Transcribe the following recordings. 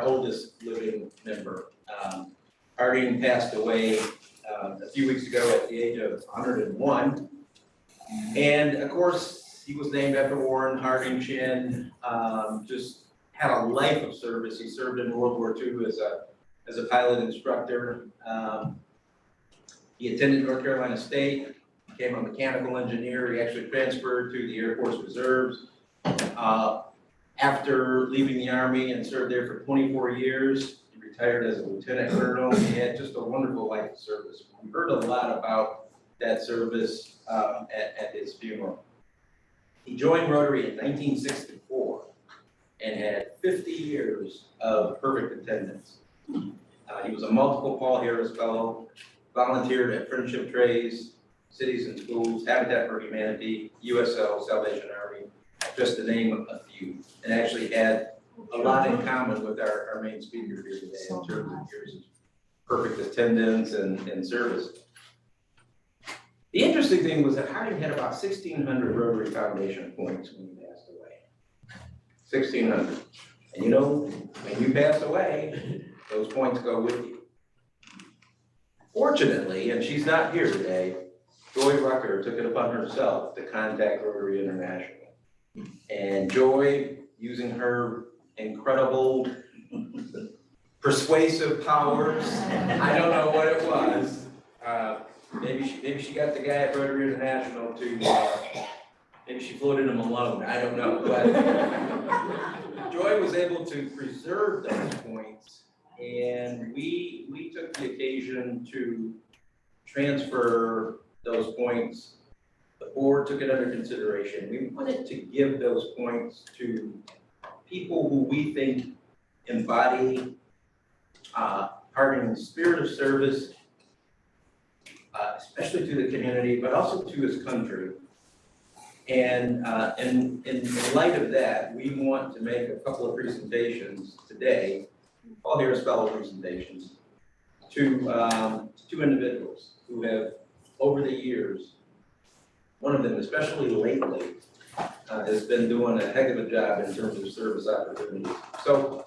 oldest living member. Harding passed away a few weeks ago at the age of 101. And of course, he was named after Warren Harding Shinn. Just had a life of service. He served in World War II as a pilot instructor. He attended North Carolina State, became a mechanical engineer. He actually transferred to the Air Force Reserves. After leaving the Army and served there for 24 years, he retired as a lieutenant colonel. He had just a wonderful life of service. We heard a lot about that service at his funeral. He joined Rotary in 1964 and had 50 years of perfect attendance. He was a multiple Paul Harris Fellow, volunteered at Friendship Trays, Cities and Schools, Habitat for Humanity, USL, Salvation Army, just to name a few, and actually had a lot in common with our main speaker here today in terms of years of perfect attendance and service. The interesting thing was that Harding had about 1,600 Rotary Foundation points when he passed away. 1,600. And you know, when you pass away, those points go with you. Fortunately, and she's not here today, Joy Rucker took it upon herself to contact Rotary International. And Joy, using her incredible persuasive powers, I don't know what it was. Maybe she got the guy at Rotary International to, maybe she floated him alone, I don't know. But Joy was able to preserve those points, and we took the occasion to transfer those points. The board took it under consideration. We wanted to give those points to people who we think embody Harding's spirit of service, especially to the community, but also to his country. And in light of that, we want to make a couple of presentations today, Paul Harris Fellow presentations, to two individuals who have, over the years, one of them, especially lately, has been doing a heck of a job in terms of service opportunities. So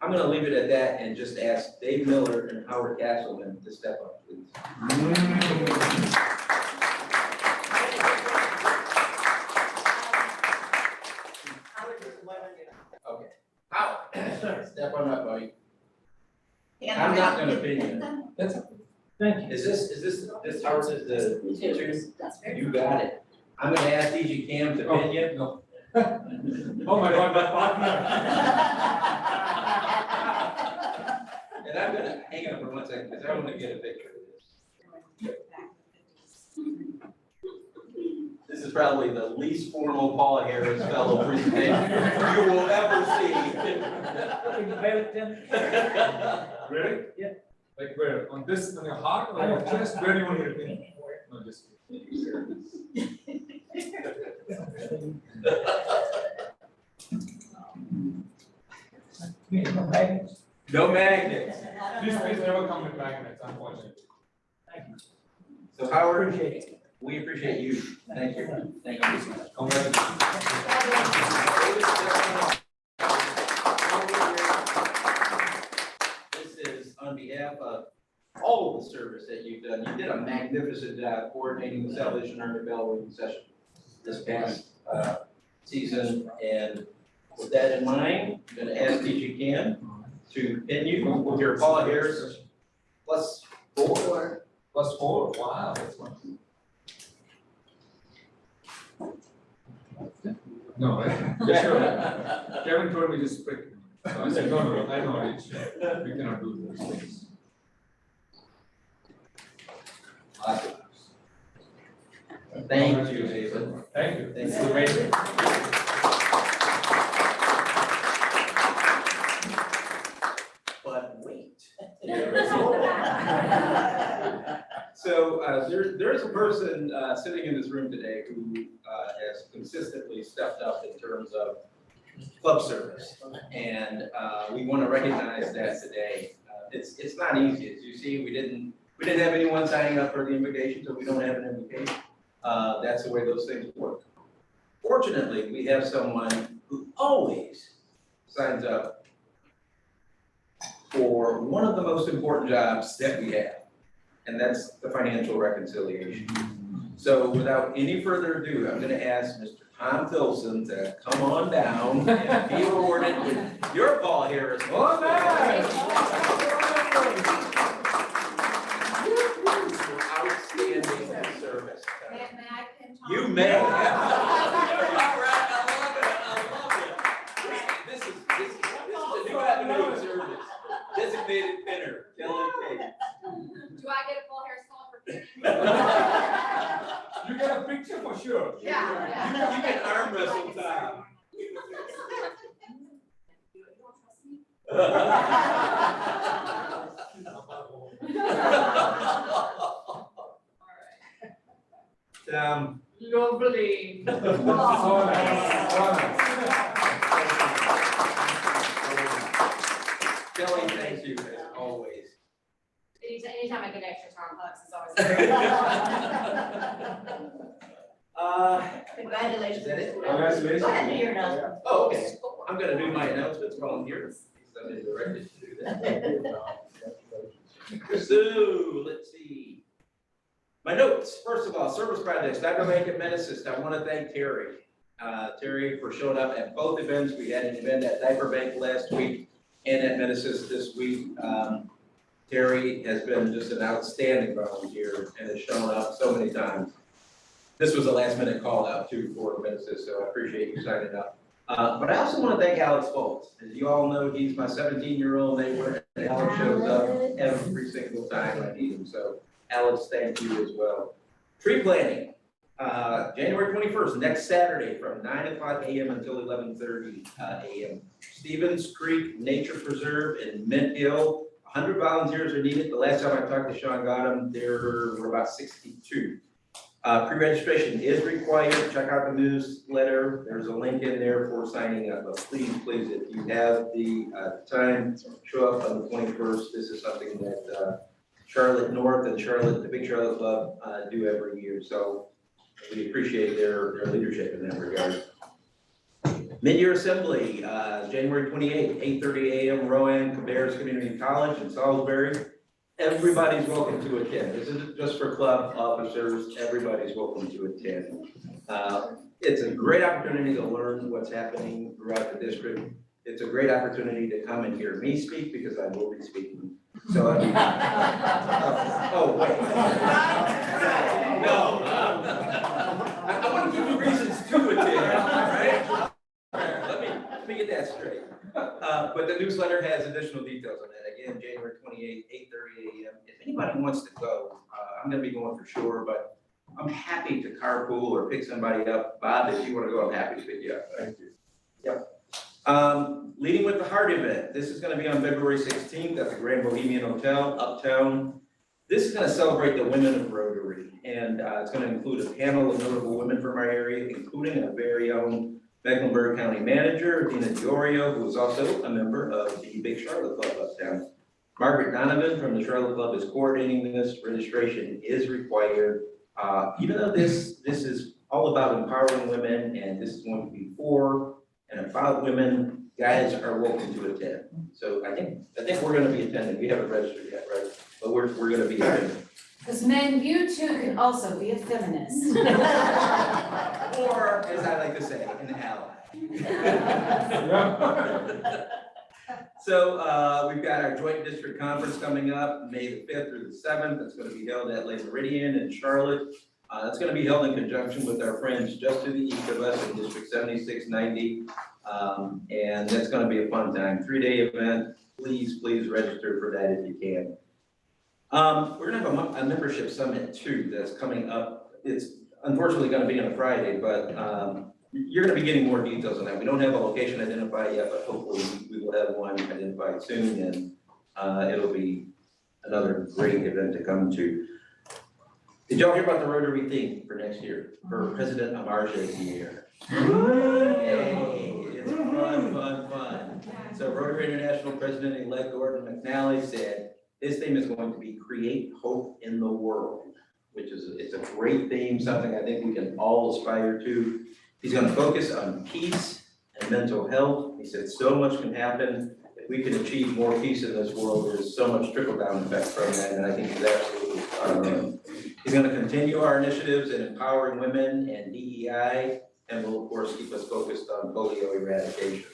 I'm going to leave it at that and just ask Dave Miller and Howard Castleman to step up, please. Okay. Howard, step on up, buddy. I'm not going to pin you. That's thank you. Is this Howard is the two? You got it. I'm going to ask DG Cam to pin you. No. Oh my God, my partner. And I'm going to hang on for 1 second because I want to get a picture of this. This is probably the least formal Paul Harris Fellow presentation you will ever see. Really? Yeah. Like where? On this, on your heart or on your chest? Where do you want your pin? No, just. No magnets? No magnets. Please never come with magnets, unfortunately. Thank you. So Howard, Appreciate it. we appreciate you. Thank you. Thank you. Congratulations. This is on behalf of all of the service that you've done. You did a magnificent job coordinating the Salvation Army Bell Ring session this past season. And with that in mind, I'm going to ask DG Cam to pin you with your Paul Harris +4. +4. Wow, that's wonderful. No, right? Yeah, sure. Kevin told me to split. So I said, no, I know it. We cannot do those things. Awesome. Thank you, David. Thank you. Thank It's you. amazing. But wait. So there is a person sitting in this room today who has consistently stepped up in terms of club service, and we want to recognize that today. It's not easy, as you see. We didn't have anyone signing up for the invitation, so we don't have an invitation. That's the way those things work. Fortunately, we have someone who always signs up for one of the most important jobs that we have, and that's the financial reconciliation. So without any further ado, I'm gonna ask Mr. Tom Filson to come on down and be awarded with your Paul Harris. Oh, man. Outstanding service. May I pin Tom? You may. I love it. This is a new avenue of service. Designated pinner, Kelly Kate. Do I get a full hair salon for pinning? You get a picture for sure. Yeah. You can arm wrestle Tom. Lovely. So nice. Kelly, thank you as always. Anytime I get extra Tom hugs, it's always Congratulations. Is that it? Congratulations. Go ahead, do your announcement. Oh, okay. I'm gonna do my announcements while I'm here, because I've been directed to do that. So, let's see. My notes, first of all, service projects, Diaper Bank at Medicist. I want to thank Terry. Terry for showing up at both events. We had an event at Diaper Bank last week and at Medicist this week. Terry has been just an outstanding volunteer and has shown up so many times. This was a last minute call out too for Medicist, so I appreciate you signing up. But I also want to thank Alex Foltz. As you all know, he's my 17-year-old neighbor, and Alex shows up every single time I need him. So Alex, thank you as well. Tree planting, January 21st, next Saturday from 9:00 a.m. until 11:30 a.m. Stevens Creek Nature Preserve in Mint Hill. 100 volunteers are needed. The last time I talked to Sean Gotham, there were about 62. Pre-registration is required. Check out the newsletter. There's a link in there for signing up. But please, if you have the time, show up on the 21st. This is something that Charlotte North and the Big Charlotte Club do every year. So we appreciate their leadership in that regard. Mid-year assembly, January 28th, 8:30 a.m. Rowan Cabarrus Community College in Salisbury. Everybody's welcome to attend. This isn't just for club officers. Everybody's welcome to attend. It's a great opportunity to learn what's happening throughout the district. It's a great opportunity to come and hear me speak because I will be speaking. So, oh, wait. No. I want to give you reasons to attend, right? Let me get that straight. But the newsletter has additional details on that. Again, January 28th, 8:30 a.m. If anybody wants to go, I'm going to be going for sure, but I'm happy to carpool or pick somebody up. Bob, if you want to go, I'm happy to pick you up. Thank you. Yep. Leading with the Heart event. This is going to be on February 16th at the Grand Bohemian Hotel, Uptown. This is going to celebrate the women of Rotary, and it's going to include a panel of notable women from our area, including our very own Mecklenburg County Manager, Dina Diorio, who is also a member of the Big Charlotte Club Uptown. Margaret Donovan from the Charlotte Club is coordinating this. Registration is required. Even though this is all about empowering women, and this is going to be for and about women, guys are welcome to attend. So I think we're going to be attending. We haven't registered yet, right? But we're going to be attending. Because men, you too can also be a feminist. Or, as I like to say, an ally. So we've got our joint district conference coming up May the 5th through the 7th. It's going to be held at Lake Meridian in Charlotte. It's going to be held in conjunction with our friends just to the east of us in District 7690. And that's going to be a fun time. 3-day event. Please register for that if you can. We're going to have a membership summit too that's coming up. It's unfortunately going to be on a Friday, but you're going to be getting more details on that. We don't have a location identified yet, but hopefully we will have one identified soon, and it'll be another great event to come to. Did y'all hear about the Rotary theme for next year for President Amarje's year? Yay, it's fun. So Rotary International President-elect Gordon McNally said this theme is going to be Create Hope in the World, which is it's a great theme, something I think we can all aspire to. He's going to focus on peace and mental health. He said so much can happen if we can achieve more peace in this world. There's so much trickle-down effect from that, and I think he's absolutely, he's gonna continue our initiatives in empowering women and DEI, and will, of course, keep us focused on polio eradication.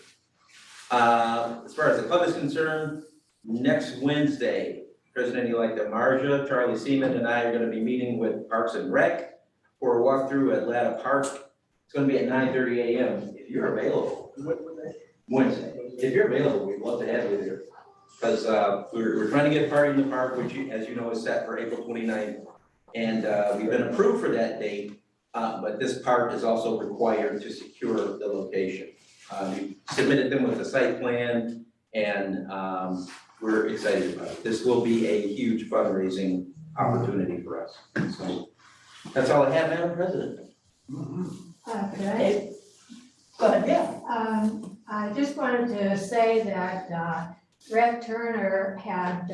As far as the club is concerned, next Wednesday, President-elect Marja, Charlie Seaman, and I are gonna be meeting with Parks and Rec for a walkthrough at Latta Park. It's gonna be at 9:30 a.m. If you're available. Wednesday. If you're available, we'd love to have you there. Because we're trying to get a party in the park, which, as you know, is set for April 29th. And we've been approved for that date, but this park is also required to secure the location. We submitted them with the site plan, and we're excited about it. This will be a huge fundraising opportunity for us. So that's all I have, Madam President. Could I? Go ahead, yeah. I just wanted to say that Rev Turner had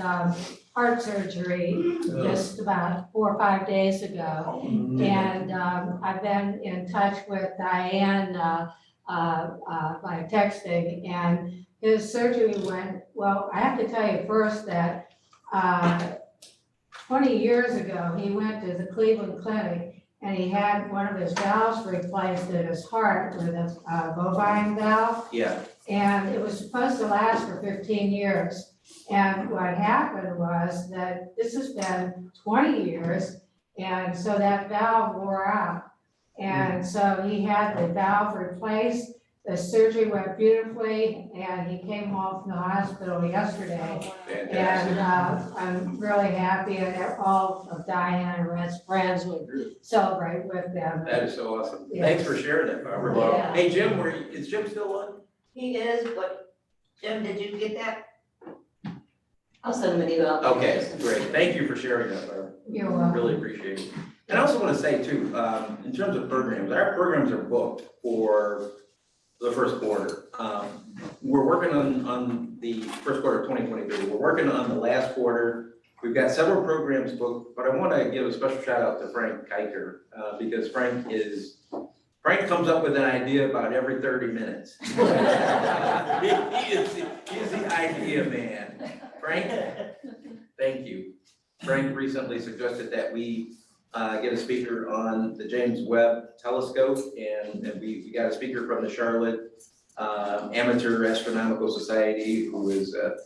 heart surgery just about 4 or 5 days ago. And I've been in touch with Diane by texting, and his surgery went, well, I have to tell you first that 20 years ago, he went to the Cleveland Clinic and he had one of his valves replaced in his heart with a bovine valve. Yeah. And it was supposed to last for 15 years. And what happened was that this has been 20 years, and so that valve wore out. And so he had the valve replaced. The surgery went beautifully, and he came home from the hospital yesterday. Fantastic. And I'm really happy, and all of Diane and Red's friends would celebrate with them. That is so awesome. Yes. Thanks for sharing that, Barbara. Yeah. Hey, Jim, is Jim still on? He is, but Jim, did you get that? I'll send them an email. Okay, great. Thank you for sharing that, Barbara. You're welcome. Really appreciate it. And I also want to say too, in terms of programs, our programs are booked for the first quarter. We're working on the first quarter of 2023. We're working on the last quarter. We've got several programs booked, but I want to give a special shout out to Frank Kiker, because Frank comes up with an idea about every 30 minutes. He is the idea man. Frank, thank you. Frank recently suggested that we get a speaker on the James Webb Telescope, and we got a speaker from the Charlotte Amateur Astronomical Society, who is a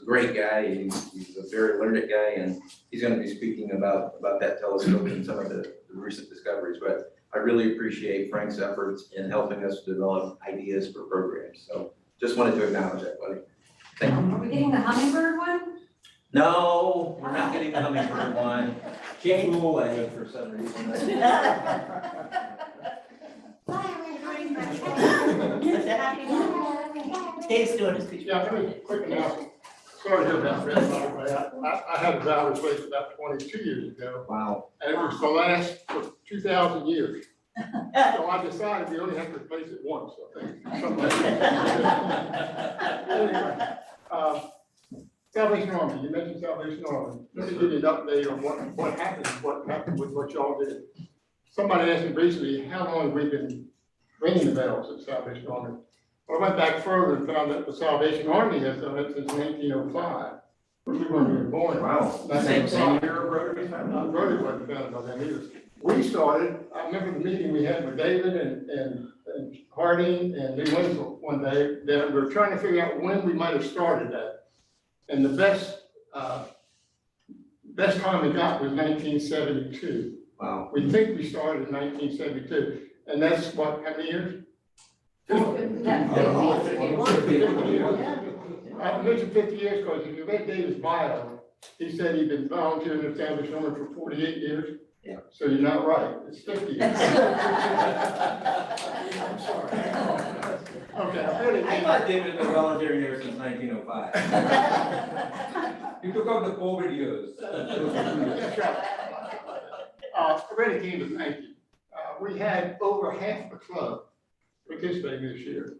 great guy. He's a very learned guy, and he's going to be speaking about that telescope and some of the recent discoveries. But I really appreciate Frank's efforts in helping us develop ideas for programs. So just wanted to acknowledge that, buddy. Thank you. Are we getting the hummingbird one? No, we're not getting the hummingbird one. King away for some reason. Dave's doing his picture. Yeah, let me quick announcement. Sorry to hear about Fred, by the way. I had a valve replaced about 22 years ago, Wow. and it was to last for 2,000 years. So I decided we only have to replace it once, I think. Something like that. Anyway, Salvation Army, you mentioned Salvation Army. Let me give you an update on what happened with what y'all did. Somebody asked me recently, how long have we been ringing the bells at Salvation Army? Well, I went back further and found that the Salvation Army has done it since 1905. We weren't even born. Wow. Same year of Rotary? Rotary wasn't founded by them either. We started, I remember the meeting we had with David and Harding and Lee Winslow one day, that we were trying to figure out when we might have started that. And the best time we got was 1972. Wow. We think we started in 1972, and that's what, how many years? I mentioned 50 years because if you read David's bio, he said he'd been volunteering in the Salvation Army for 48 years. Yeah. So you're not right, it's 50 years. I'm sorry. Okay, I thought David had been volunteering here since 1905. You took out the COVID years. That's right. I really came to thank you. We had over half the club participating this year.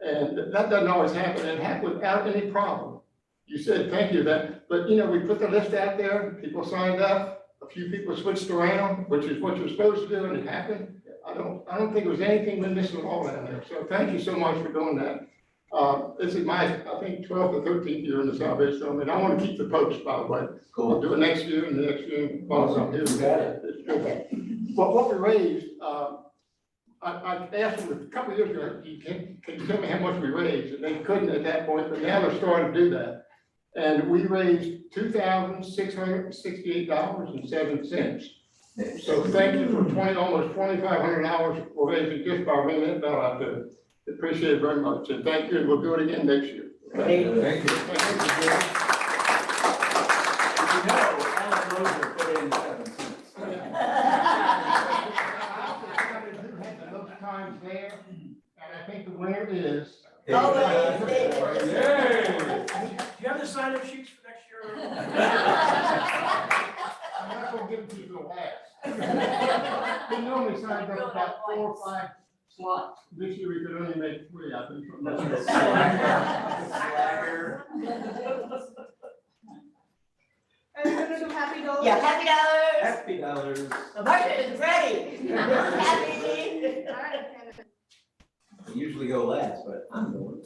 And that doesn't always happen, and it happened without any problem. You said thank you that, but you know, we put the list out there, people signed up, a few people switched around, which is what you're supposed to do, and it happened. I don't think there was anything we missed at all down there. So thank you so much for doing that. This is my, I think, 12th or 13th year in the Salvation Army, and I want to keep the post, by the way. I'll do it next year and the next year, as long as I'm here. You got it. It's good. But what we raised, I asked them a couple of years ago, can you tell me how much we raised? And they couldn't at that point, but now they're starting to do that. And we raised $2,668.07. So thank you for almost $2,500 for raising just by ringing that bell out there. Appreciate it very much, and thank you, and we'll do it again next year. Thank you. Did you know Alan Roser put in 7 cents? Those times there, and I think the winner is. Oh, wait. Yay! Do you have the sign-up sheets for next year? I'm not gonna give it to you till last. He normally signs up about 4 or 5 slots. This year we could only make 3, I think. Are you gonna do happy dollars? Yeah, happy dollars. Happy dollars. The budget is ready. Happy. All right, I usually go last, but I'm going.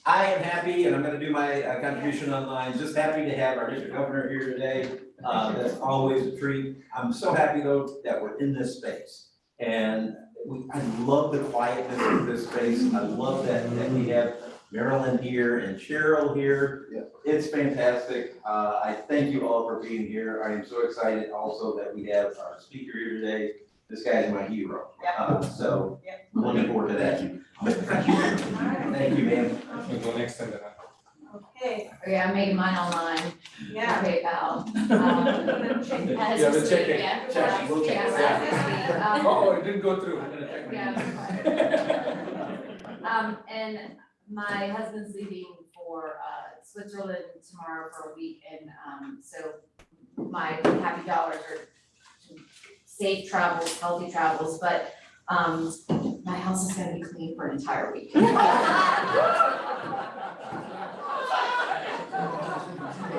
I am happy, and I'm gonna do my contribution online, just happy to have our district governor here today. That's always a treat. I'm so happy though that we're in this space. And I love the quietness of this space. I love that we have Marilyn here and Cheryl here. It's fantastic. I thank you all for being here. I am so excited also that we have our speaker here today. This guy is my hero. So I'm looking forward to that. Thank you, ma'am. We'll go next time. Okay, Yeah, I made mine online. yeah. PayPal. Yeah, we'll check it. Yeah. Check, we'll check it. Yeah. Oh, it didn't go through. Yeah. And my husband's leaving for Switzerland tomorrow for a week, and so my happy dollars are safe travels, healthy travels, but my house is gonna be clean for an entire week.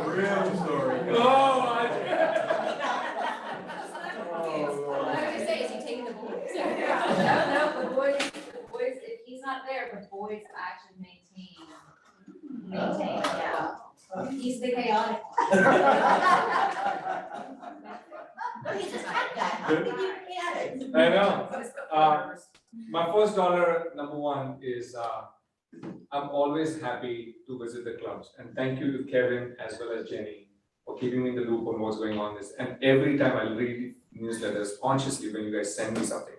Real story. Oh, What I'm gonna say is you taking the boys. No, the boys, if he's not there, the boys actually maintain, yeah. He's the chaotic one. He's a smart guy. How can you get it? I know. My first dollar, number one, is I'm always happy to visit the clubs. And thank you to Kevin as well as Jenny for keeping me in the loop on what's going on this. And every time I read newsletters consciously when you guys send me something.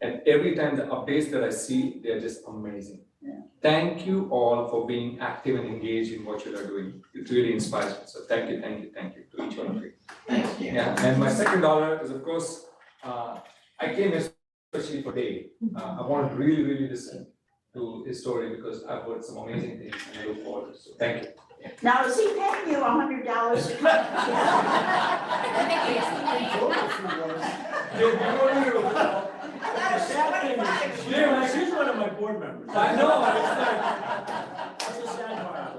And every time the updates that I see, they're just amazing. Yeah. Thank you all for being active and engaged in what you are doing. It really inspires me. So thank you to each one of you. Thanks, Ken. Yeah, and my second dollar is, of course, I came especially for Dave. I want to really listen to his story because I've heard some amazing things and I look forward to it. So thank you. Now, is he paying you $100 to come? I thought it was 25. Yeah, she's one of my board members. I know, it's That's a sad part.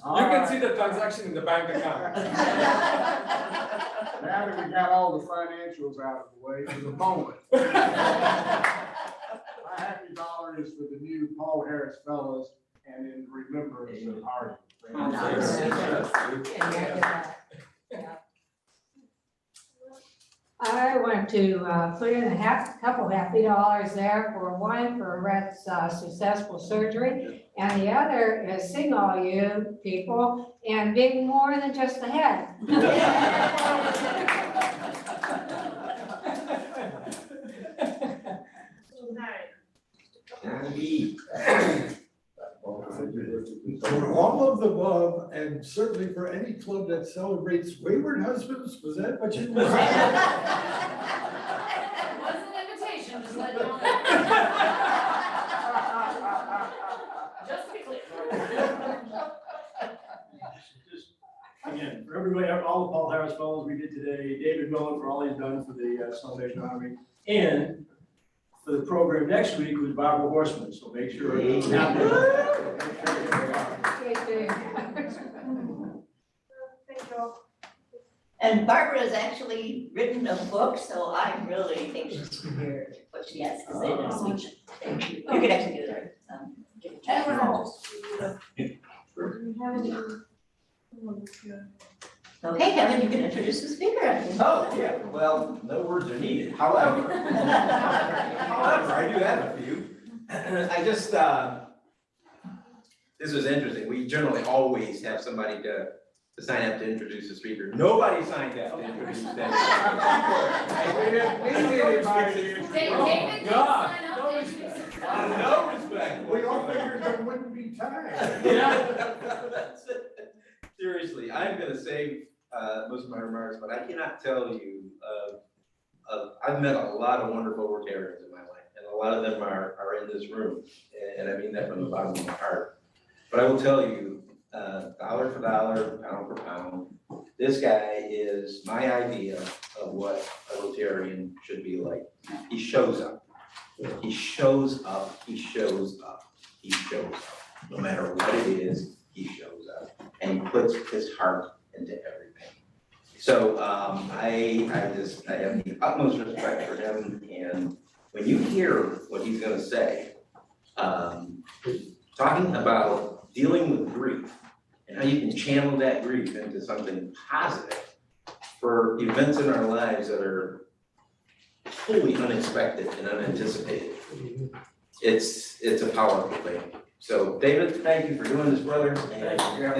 like, you can see the transaction in the bank account. Now that we got all the financials out of the way for the moment. My happy dollar is for the new Paul Harris Fellows and in remembrance of our. I want to put in a couple happy dollars there for one for Rhett's successful surgery. And the other is sing all you people and being more than just the head. For all of the above, and certainly for any club that celebrates wayward husbands, was that what you? It wasn't an invitation, just let you know. Just to be clear. Again, for everybody, all the Paul Harris fellows we did today, David Miller for all he's done for the Salvation Army, and for the program next week was Barbara Horseman, so make sure. Thank you. Thank you all. And Barbara has actually written a book, so I really think she should hear what she has to say this week. Thank you. You could actually do that. Give it to her. Okay, Kevin, you can introduce the speaker. I think. Oh, yeah, well, no words are needed, however, I do have a few. I just, this was interesting, we generally always have somebody to sign up to introduce the speaker. Nobody signed up to introduce that. David didn't God. sign up, they should- No respect. We all figured there wouldn't be time. That's it. Seriously, I'm gonna save most of my remarks, but I cannot tell you, I've met a lot of wonderful Rotarians in my life, and a lot of them are in this room, and I mean that from the bottom of my heart. But I will tell you, dollar for dollar, pound for pound, this guy is my idea of what a Rotarian should be like. He shows up. He shows up, he shows up, he shows up. No matter what it is, he shows up. And he puts his heart into everything. So I have the utmost respect for him, and when you hear what he's gonna say, talking about dealing with grief and how you can channel that grief into something positive for events in our lives that are totally unexpected and unanticipated. It's a powerful thing. So David, thank you for doing this, brother. And thank you.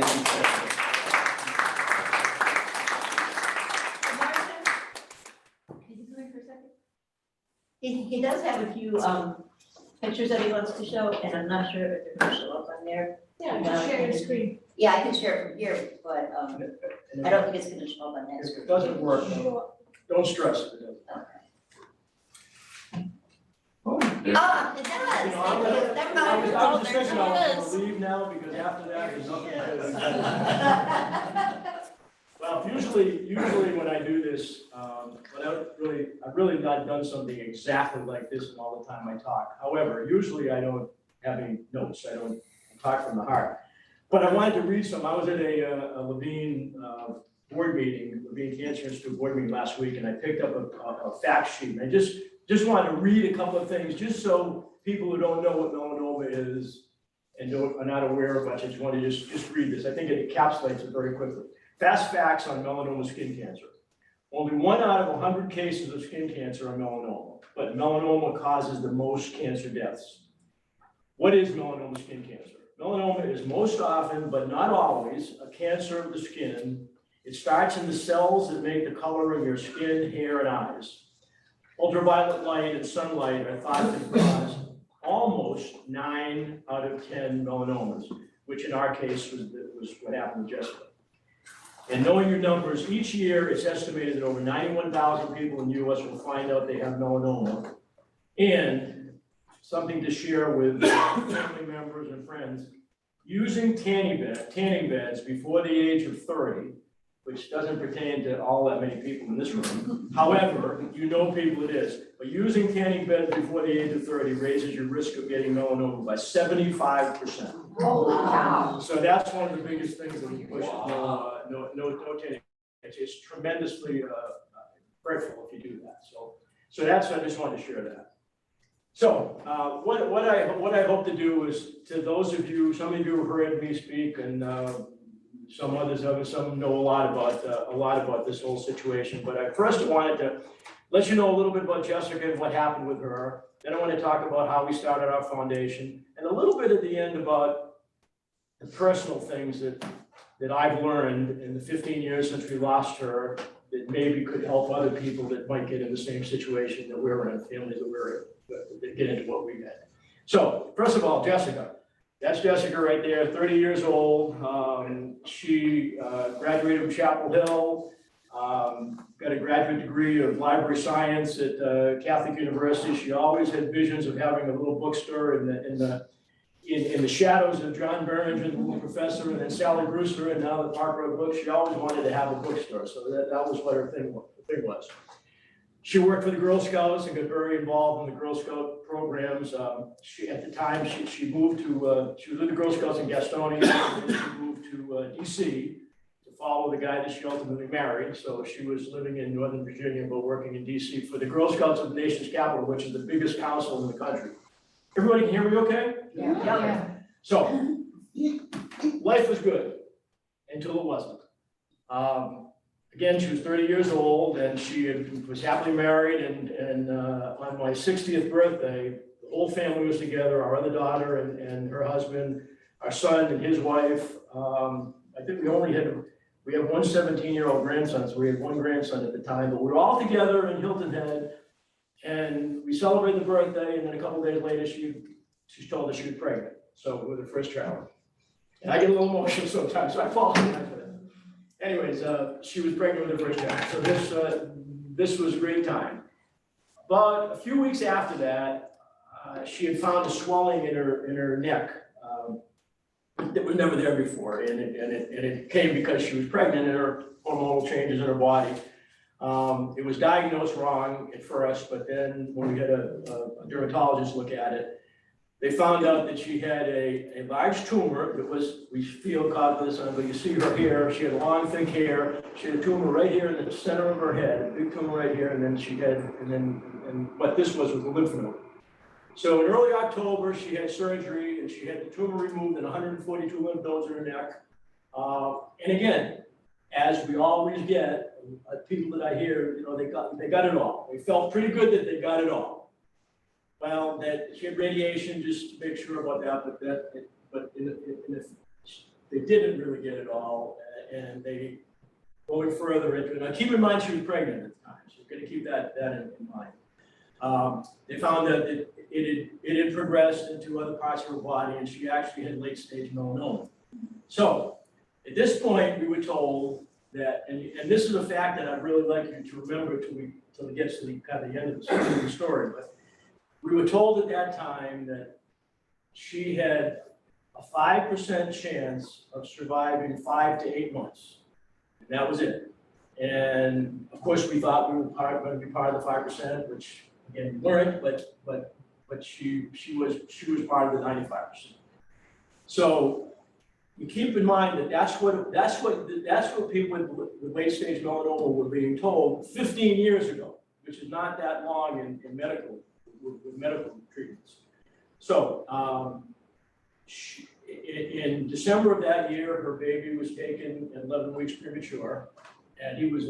He does have a few pictures that he wants to show, and I'm not sure if they're gonna show up on there. Yeah, just share your screen. Yeah, I can share it from here, but I don't think it's gonna show up on that If screen. it doesn't work, don't stress if it doesn't. Ah, it does. You know, Thank you. Never mind. I was just There thinking, it I'm is. gonna leave now, because after that, there's nothing There to she do. Well, usually when I do this, I've really not done something exactly like this all the time I talk. However, usually I don't have any notes, I don't talk from the heart. But I wanted to read some, I was at a Levine board meeting, Levine Cancer Institute board meeting last week, and I picked up a fact sheet. And I just wanted to read a couple of things, just so people who don't know what melanoma is and are not aware of much, I just want to just read this. I think it encapsulates it very quickly. Fast facts on melanoma skin cancer. Only 1 out of 100 cases of skin cancer are melanoma, but melanoma causes the most cancer deaths. What is melanoma skin cancer? Melanoma is most often, but not always, a cancer of the skin. It starts in the cells that make the color of your skin, hair, and eyes. Ultraviolet light and sunlight are thought to cause almost 9 out of 10 melanomas, which in our case was what happened with Jessica. And knowing your numbers, each year it's estimated that over 91,000 people in the US will find out they have melanoma. And something to share with family members and friends, using tanning beds before the age of 30, which doesn't pertain to all that many people in this room. However, you know people it is, but using tanning beds before the age of 30 raises your risk of getting melanoma by 75%. Holy cow. So that's one of the biggest things that we push, no tanning. It's tremendously grateful if you do that. So that's, I just wanted to share that. So what I hope to do is, to those of you, some of you have heard me speak, and some others haven't, some know a lot about this whole situation, but I first wanted to let you know a little bit about Jessica and what happened with her. Then I want to talk about how we started our foundation, and a little bit at the end about the personal things that I've learned in the 15 years since we lost her, that maybe could help other people that might get in the same situation that we're in, families that we're in, that get into what we did. So first of all, Jessica. That's Jessica right there, 30 years old. She graduated from Chapel Hill, got a graduate degree of library science at Catholic University. She always had visions of having a little bookstore in the shadows of John Berringer, the little professor, and then Sally Brewster, and now the Park Road Books. She always wanted to have a bookstore, so that was what her thing was. She worked for the Girl Scouts and got very involved in the Girl Scout programs. At the time, she moved to, she was with the Girl Scouts in Gastonia, and then she moved to DC to follow the guy that she ultimately married. So she was living in Northern Virginia, but working in DC for the Girl Scouts of the nation's capital, which is the biggest council in the country. Everybody can hear me okay? Yeah. So, life was good until it wasn't. Again, she was 30 years old and was happily married and on my 60th birthday, the whole family was together, our other daughter and her husband, our son and his wife. I think we have one 17-year-old grandson, so we had one grandson at the time, but we were all together in Hilton Head and we celebrated the birthday and then a couple days later, she told us she was pregnant. So with her first child. And I get a little emotional sometimes, so I apologize for that. Anyways, she was pregnant with her first child, so this was a great time. But a few weeks after that, she had found a swelling in her neck that was never there before, and it came because she was pregnant and her hormonal changes in her body. It was diagnosed wrong at first, but then when we had a dermatologist look at it, they found out that she had a large tumor that was, we feel caught this on, but you see her hair, she had long, thick hair. She had a tumor right here in the center of her head, a big tumor right here, and then she had, and what this was a lymph node. So in early October, she had surgery and she had the tumor removed and 142 lymph nodes in her neck. And again, as we always get, people that I hear, you know, they got it all. They felt pretty good that they got it all. Well, that she had radiation just to make sure about that, but if they didn't really get it all, and they going further into it. Now, keep in mind she was pregnant at the time, so you're going to keep that in mind. They found that it had progressed into other parts of her body, and she actually had late-stage melanoma. So, at this point, we were told that, and this is a fact that I'd really like you to remember till it gets to the kind of the end of the story, but we were told at that time that she had a 5% chance of surviving 5 to 8 months. And that was it. And of course, we thought we were going to be part of the 5%, which again, we weren't, but she was part of the 95%. So you keep in mind that that's what people with late stage melanoma were being told 15 years ago, which is not that long in medical. With medical treatments. So in December of that year, her baby was taken at 11 weeks premature, and he was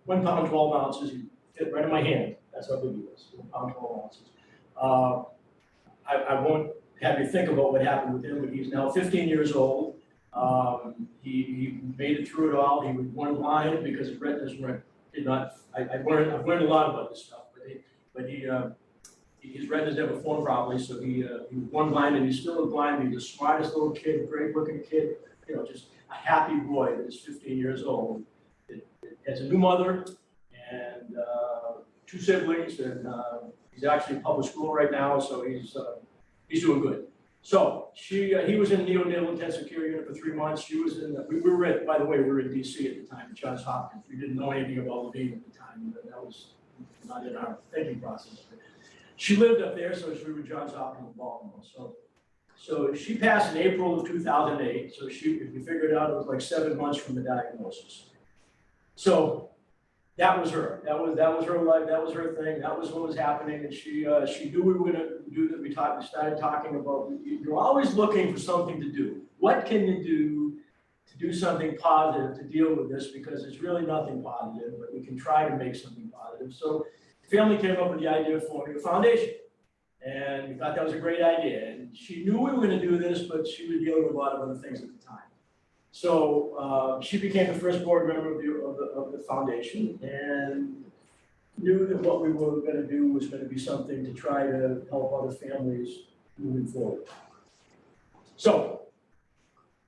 1 pound 12 ounces. He fit right in my hand. That's how big he was, 1 pound 12 ounces. I won't have you think about what happened with him, but he's now 15 years old. He made it through it all. He was born blind because his retinas did not. I've learned a lot about this stuff, his retinas never formed properly, so he was born blind, and he's still blind. He's the smartest little kid, great-looking kid, you know, just a happy boy that is 15 years old. It has a new mother and 2 siblings, and he's actually in public school right now, so he's doing good. So he was in neonatal intensive care unit for 3 months. She was in we were by the way, we were in DC at the time, at Johns Hopkins. We didn't know anything about Levine at the time, but that was not in our thinking process. She lived up there, so she was at Johns Hopkins in Baltimore. So she passed in April of 2008. So if you figure it out, it was like 7 months from the diagnosis. So that was her. That was her life. That was her thing. That was what was happening. And she knew we were going to do that. We started talking about. You're always looking for something to do. What can you do to do something positive to deal with this? Because it's really nothing positive, but we can try to make something positive. So the family came up with the idea of forming a foundation, and we thought that was a great idea. And she knew we were going to do this, but she was dealing with a lot of other things at the time. So she became the first board member of the foundation, and knew that what we were going to do was going to be something to try to help other families moving forward. So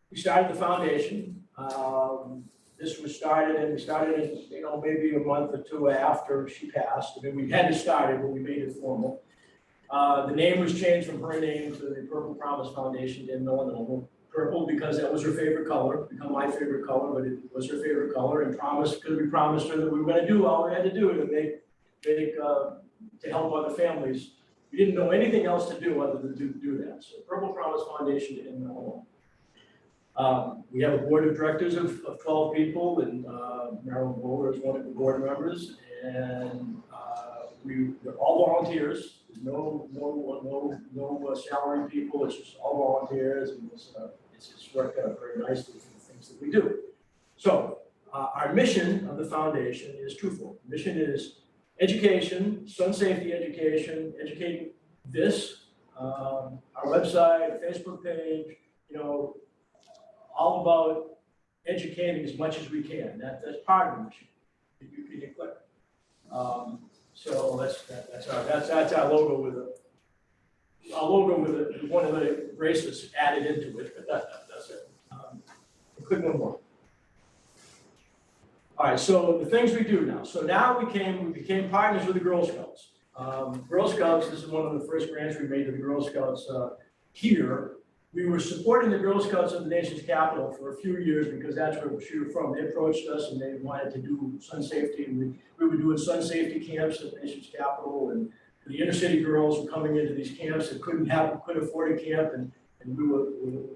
we started the foundation. This was started, and we started it, you know, maybe a month or 2 after she passed. I mean, we hadn't started, but we made it formal. The name was changed from her name to the Purple Promise Foundation in melanoma. Purple because that was her favorite color, become my favorite color, but it was her favorite color, and promise because we promised her that we were going to do all we had to do to help other families. We didn't know anything else to do other than do that. So Purple Promise Foundation in melanoma. We have a board of directors of 12 people, and Marilyn Bowler is one of the board members, and they're all volunteers. There's no salary people, it's just all volunteers, and it's just worked out very nicely for the things that we do. So our mission of the foundation is twofold. The mission is education, sun safety education, educating our website, our Facebook page, all about educating as much as we can. That's part of the mission. Can you click? So that's our logo with one of the bracelets added into it, but that's it. Click one more. All right, so the things we do now. So now we became partners with the Girl Scouts. Girl Scouts, this is one of the first grants we made to the Girl Scouts here. We were supporting the Girl Scouts of the nation's capital for a few years because that's where we were from. They approached us and they wanted to do sun safety. And we were doing sun safety camps at the nation's capital, and the inner city girls were coming into these camps that couldn't afford a camp, and we were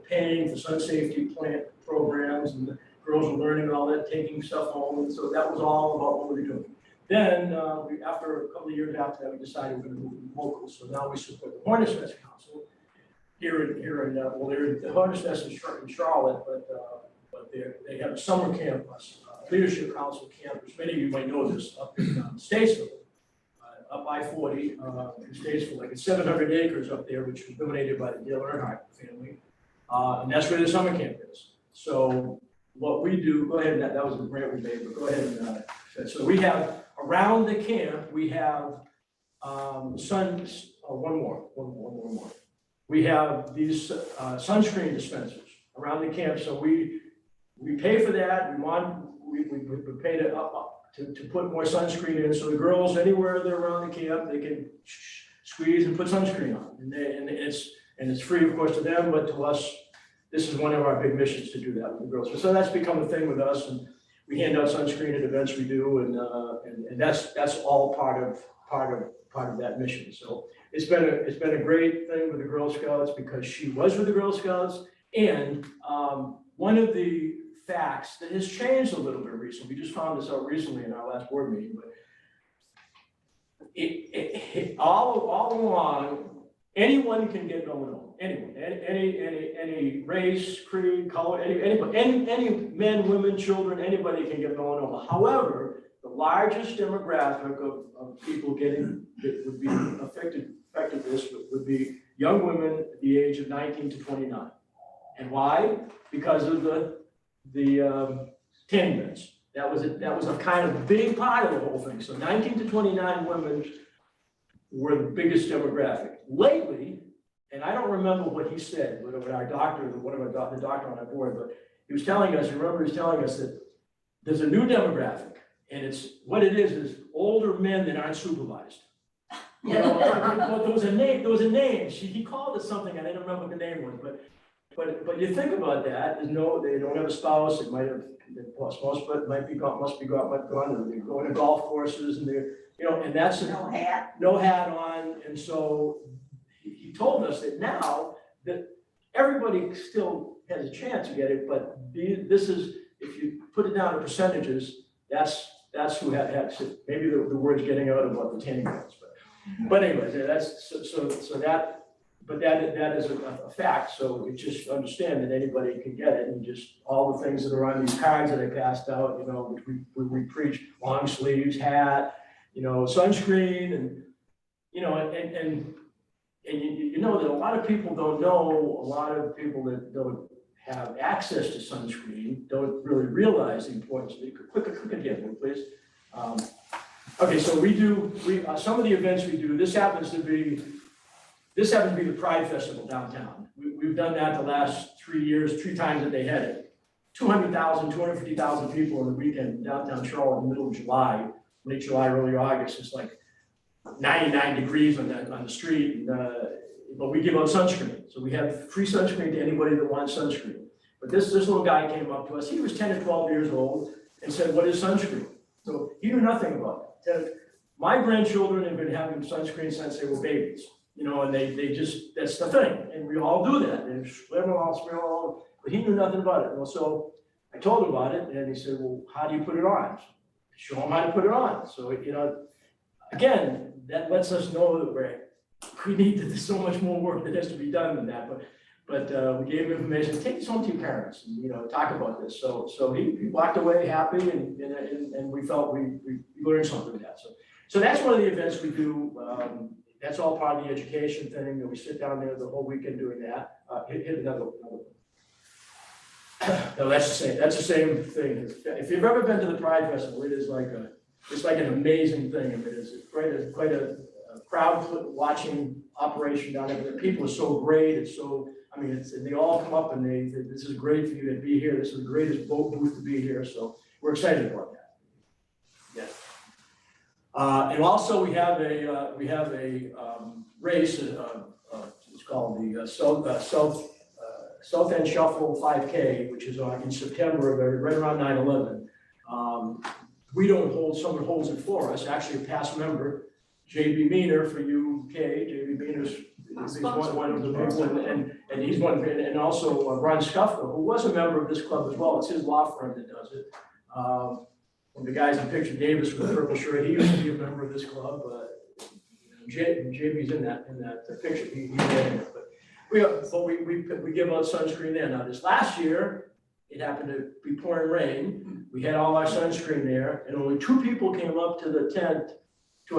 paying for sun safety plant programs, and the girls were learning all that, taking stuff home, and so that was all about what we were doing. Then, after a couple of years after that, we decided we're going to move local. So now we support the Hornets Nest Council they're the Hornets Nest in Charlotte, but they have a summer camp, leadership council campus. Many of you might know this up in Statesville, up I-40 in Statesville. Like it's 700 acres up there, which was donated by the Dilworth family, and that's where the summer camp is. So what we do, go ahead, that was a grant we made, but go ahead and so we have around the camp, we have one more. We have these sunscreen dispensers around the camp, so we pay for that. We pay to put more sunscreen in, so the girls anywhere they're around the camp, they can squeeze and put sunscreen on, and it's free, of course, to them, but to us, this is one of our big missions to do that with the girls. So that's become a thing with us, and we hand out sunscreen at events we do, and that's all part of that mission. So it's been a great thing with the Girl Scouts because she was with the Girl Scouts, and one of the facts that has changed a little bit recently, we just found this out recently in our last board meeting, but all along, anyone can get melanoma. Anyone, any race, creed, color, anybody, any men, women, children, anybody can get melanoma. However, the largest demographic of people that would be affected this would be young women at the age of 19 to 29. And why? Because of the tanning beds. That was a kind of big part of the whole thing. So 19 to 29 women were the biggest demographic. Lately, and I don't remember what he said, but our doctor, the doctor on our board, but he was telling us that there's a new demographic, and what it is older men that aren't supervised. There was a name. He called it something, I didn't remember what the name was, but you think about that. They don't have a spouse. It might have the spouse, but might be gone. They're going to golf courses, and and that's no hat on, and so he told us that now that everybody still has a chance to get it, but this is, if you put it down to percentages, that's who had maybe the word's getting out about the tanning beds, but anyways, that is a fact. So we just understand that anybody can get it, and just all the things that are on these cards that I passed out, which we preach: long sleeves, hat, sunscreen, and that a lot of people don't know, a lot of people that don't have access to sunscreen don't really realize the importance of it. Click again, please. Okay, so some of the events we do, this happens to be the Pride Festival downtown. We've done that the last 3 years, 3 times that they had it. 200,000, 250,000 people on the weekend in downtown Charlotte in the middle of July, late July, early August. It's like 99 degrees on the street, but we give out sunscreen. So we have free sunscreen to anybody that wants sunscreen. But this little guy came up to us. He was 10 or 12 years old and said, "What is sunscreen?" So he knew nothing about it. My grandchildren have been having sunscreen since they were babies, and they just, that's the thing. And we all do that. And but he knew nothing about it. Well, so I told him about it, and he said, well, how do you put it on? Show him how to put it on. So, you know, again, that lets us know that we need that there's so much more work that has to be done than that. But we gave him information, take this home to your parents, and, you know, talk about this. So he walked away happy, and we felt we learned something from that. So that's one of the events we do. That's all part of the education thing, that we sit down there the whole weekend doing that. Hit another one. No, that's the same thing. If you've ever been to the Pride Festival, it is it's like an amazing thing. I mean, it's quite a crowd watching operation down there. The people are so great. It's so, I mean, and they all come up and this is great for you to be here. This is the greatest boat booth to be here. So we're excited about that. Yes. And also we have a race. It's called the South End Shuffle 5K, which is in September, right around 9/11. We don't hold, someone holds it for us, actually a past member, JB Meaner for UK. JB Meaner's one of the people, and he's one, and also Ron Scuffler, who was a member of this club as well. It's his law firm that does it. One of the guys in picture, Davis with the purple shirt, he used to be a member of this club. JB's in that picture. He's in it. But we give out sunscreen there. Now this last year, it happened to be pouring rain. We had all our sunscreen there, and only 2 people came up to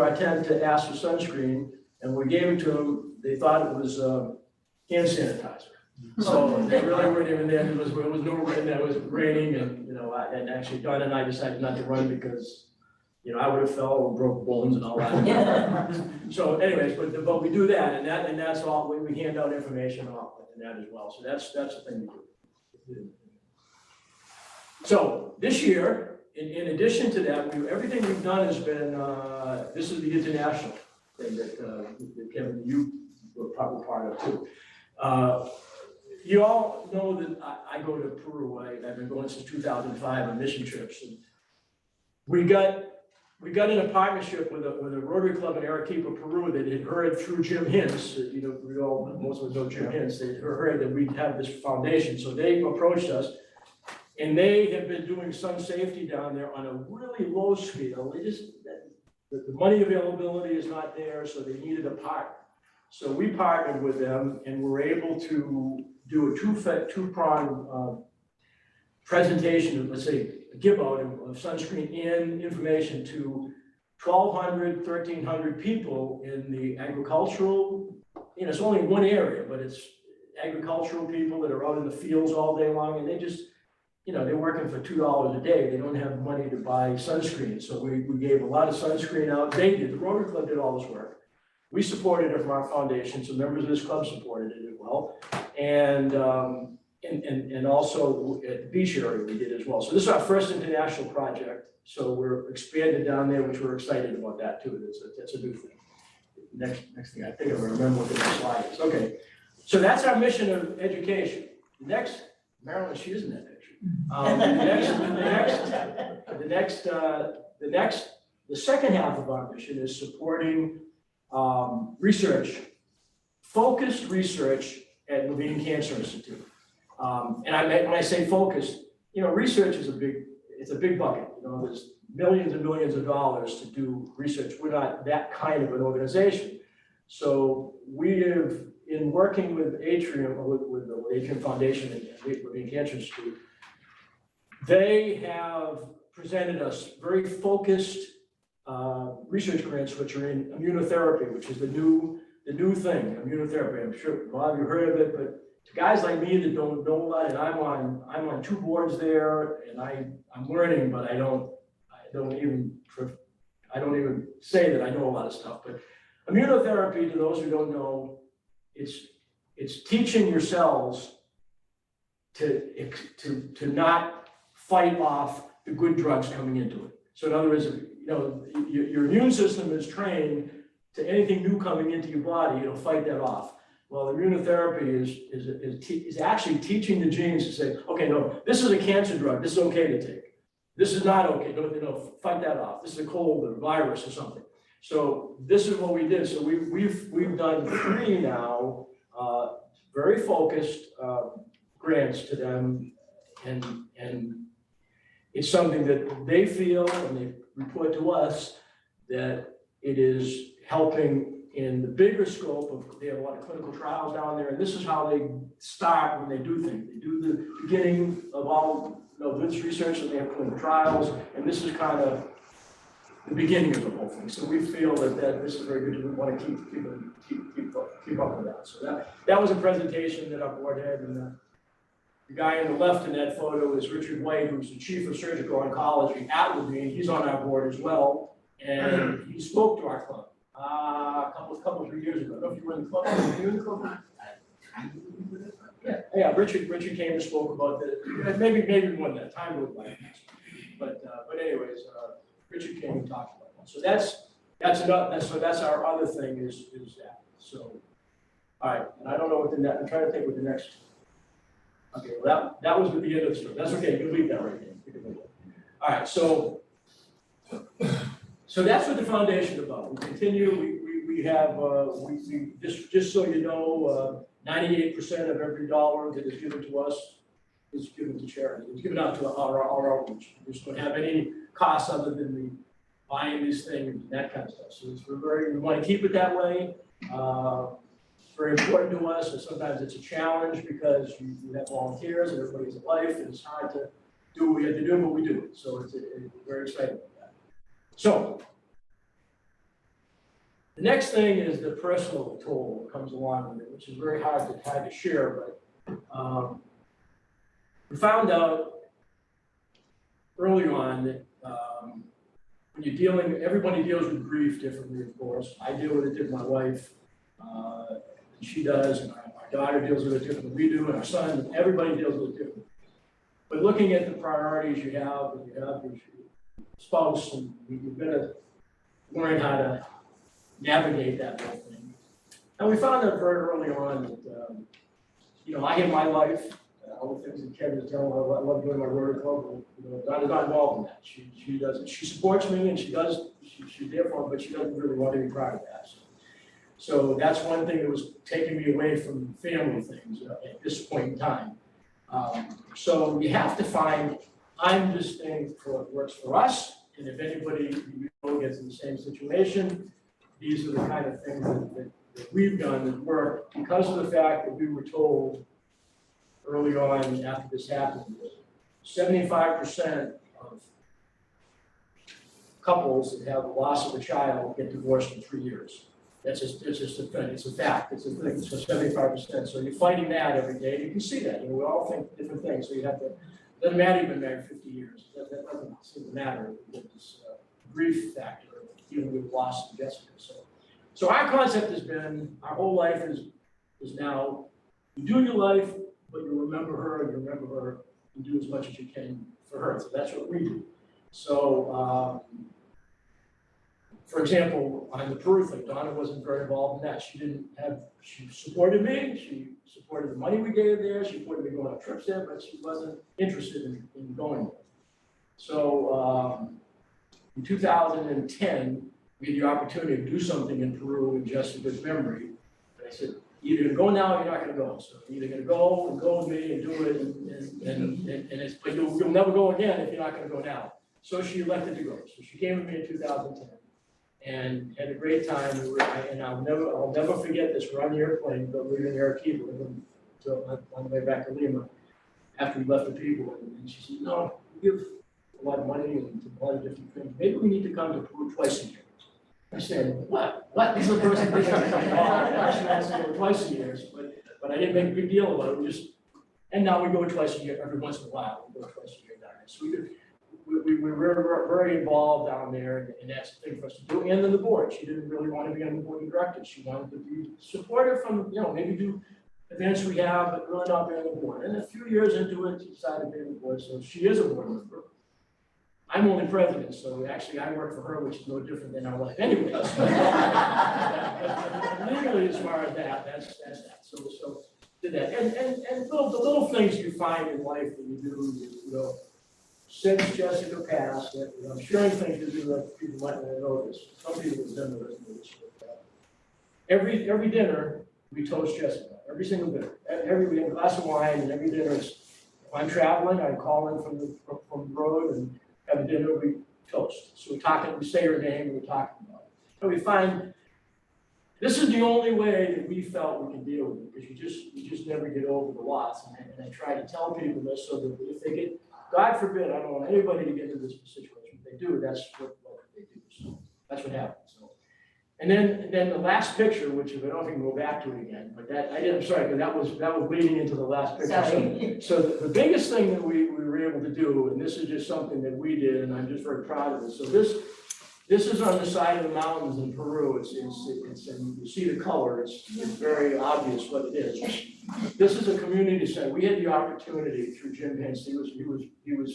our tent to ask for sunscreen, and we gave it to them. They thought it was hand sanitizer. So they really weren't even there. It was no rain. It was raining, and you know, and actually Don and I decided not to run because, you know, I would have fell and broke bones and all that. Yeah. So anyways, but we do that, and that's all, we hand out information on that as well. So that's the thing we do. So this year, in addition to that, everything we've done has been, this is the international thing that Kevin, you were probably part of too. You all know that I go to Peru. I've been going since 2005 on mission trips, and we got in a partnership with a Rotary Club in Arequipa, Peru, that had heard through Jim Hintz. You know, most of us know Jim Hintz. They heard that we'd have this foundation, so they approached us, and they have been doing sun safety down there on a really low scale. They just the money availability is not there, so they needed a partner. So we partnered with them, and were able to do a two-pronged presentation of, let's say, a give out of sunscreen and information to 1,200, 1,300 people in the agricultural, you know, it's only one area, but it's agricultural people that are out in the fields all day long, and they just, you know, they're working for $2 a day. They don't have money to buy sunscreen. So we gave a lot of sunscreen out. They did, the Rotary Club did all this work. We supported it from our foundation, so members of this club supported it as well. And also at the beach area we did as well. So this is our first international project. So we're expanded down there, which we're excited about that too. That's a new thing. Next thing I think I remember what the next slide is. Okay, so that's our mission of education. Next, Marilyn, she is in that picture. The second half of our mission is supporting research, focused research at Levine Cancer Institute. And when I say focused, you know, research is it's a big bucket. You know, there's millions and millions of dollars to do research. We're not that kind of an organization. So we have, in working with Atrium, with the Atrium Foundation and Levine Cancer Institute, they have presented us very focused research grants, which are in immunotherapy, which is the new thing, immunotherapy. I'm sure a lot of you heard of it, but to guys like me that don't know a lot, and I'm on 2 boards there, and I'm learning, but I don't even say that I know a lot of stuff. But immunotherapy, to those who don't know, it's teaching your cells to not fight off the good drugs coming into it. So in other words, you know, your immune system is trained to anything new coming into your body, you know, fight that off. Well, immunotherapy is actually teaching the genes to say, okay, no, this is a cancer drug, this is okay to take. This is not okay, no, fight that off. This is a cold or a virus or something. So this is what we did. So we've done 3 now, very focused grants to them, and it's something that they feel, and they report to us, that it is helping in the bigger scope of, they have a lot of clinical trials down there, and this is how they start when they do things. They do the beginning of all, this research, and they have clinical trials, and this is kind of the beginning of the whole thing. So we feel that this is very good, we want to keep up with that. So that was a presentation that our board had, and the guy on the left in that photo is Richard White, who's the chief of surgical oncology at Levine. He's on our board as well, and he spoke to our club a couple 3 years ago. I don't know if you were in the club. Were you in the club? Yeah. Richard came and spoke about that. Maybe more than that. Time went by. But anyways, Richard came and talked about that. So that's our other thing is that. So, all right. And I don't know what I'm trying to think what the next. Okay, well, that was with the end of the story. That's okay, you can leave that right there. All right, so that's what the foundation is about. We continue, we have, just so you know, 98% of every dollar that is given to us is given to charity. It's given out to our outreach. We just don't have any costs other than the buying these things and that kind of stuff. So we want to keep it that way. Very important to us, and sometimes it's a challenge because you have volunteers and everybody's a life, and it's hard to do what we have to do, but we do it. So we're very excited about that. So the next thing is the personal toll that comes along with it, which is very hard to share, but we found out early on that when you're dealing, everybody deals with grief differently, of course. I deal with it differently, my wife. She does, and our daughter deals with it differently than we do, and our son, everybody deals with it differently. But looking at the priorities you have, and you have your spouse, and you've got to learn how to navigate that whole thing. And we found out very early on that, I have my life, all the things that Kevin is telling me, I love doing my Rotary Club, Donna's not involved in that. She doesn't, she supports me, and she's there for me, but she doesn't really want to be part of that. So that's one thing that was taking me away from family things at this point in time. So you have to find, I'm just saying for what works for us, and if anybody gets in the same situation, these are the kind of things that we've done that work because of the fact that we were told early on after this happened, 75% of couples that have the loss of a child get divorced in 3 years. It's just a thing, it's a fact, it's a thing, so 75%. So you're fighting that every day, and you can see that, we all think different things, so you have to, doesn't matter you've been married 50 years, that doesn't seem to matter with this grief factor, even with loss of Jessica. So our concept has been, our whole life is now, you do your life, but you remember her, and do as much as you can for her, so that's what we do. So, for example, on the Peru thing, Donna wasn't very involved in that. She supported me, she supported the money we gave there, she supported me going on trips there, but she wasn't interested in going there. So in 2010, we had the opportunity to do something in Peru in Jessica's memory. And I said, either gonna go now or you're not gonna go. So you're either gonna go and go with me and do it, and it's, but you'll never go again if you're not gonna go now. So she elected to go. So she came with me in 2010. And had a great time. And I'll never forget this. We're on the airplane, but we're in Arequipa on the way back to Lima after we left the people. And she said, "No, we give a lot of money and a lot of different things. Maybe we need to come to Peru twice a year." I said, "What? This is the first thing I asked to go twice a year, but I didn't make a big deal about it. And now we go twice a year. Every once in a while, we go twice a year down there. So we were very involved down there, and that's the thing for us to do. And then the board, she didn't really want to be on the board of directors. She wanted to be supportive from, maybe do events we have, but really not be on the board. And a few years into it, she decided to be on the board, so she is a board member. I'm only president, so actually I work for her, which is no different than our life anyways. Legally, as far as that's that. So did that. And the little things you find in life that you do, since Jessica passed, I'm sharing things with you that people might not know this. Some people have done this. Every dinner, we toast Jessica. every single dinner. We had a glass of wine and every dinner is, if I'm traveling, I call in from the road and have a dinner, we toast. So we're talking, we say her name, and we're talking about it. And we find, this is the only way that we felt we can deal with it, because you just never get over the loss. And I try to tell people this so that if they get, God forbid, I don't want anybody to get into this situation. If they do, that's what they do. So that's what happens. So, and then the last picture, which if I don't know if we can go back to it again, but I'm sorry, but that was leading into the last picture. Sorry. So the biggest thing that we were able to do, and this is just something that we did, and I'm just very proud of it. So this is on the side of the mountains in Peru. It's and you see the color. It's very obvious what it is. This is a community center. We had the opportunity through Jim Hens. He was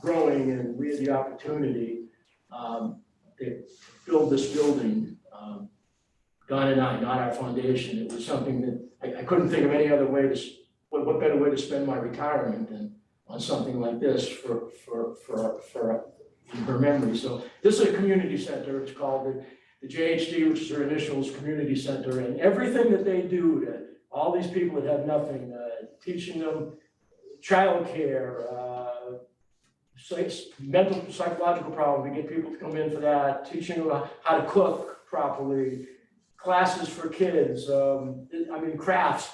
growing, and we had the opportunity to build this building. Don and I, not our foundation. It was something that I couldn't think of any other way to. What better way to spend my retirement than on something like this for in her memory. So this is a community center. It's called the JHD, which is her initials, Community Center, and everything that they do to all these people that have nothing, teaching them childcare, mental, psychological problems. We get people to come in for that, teaching them how to cook properly, classes for kids, crafts.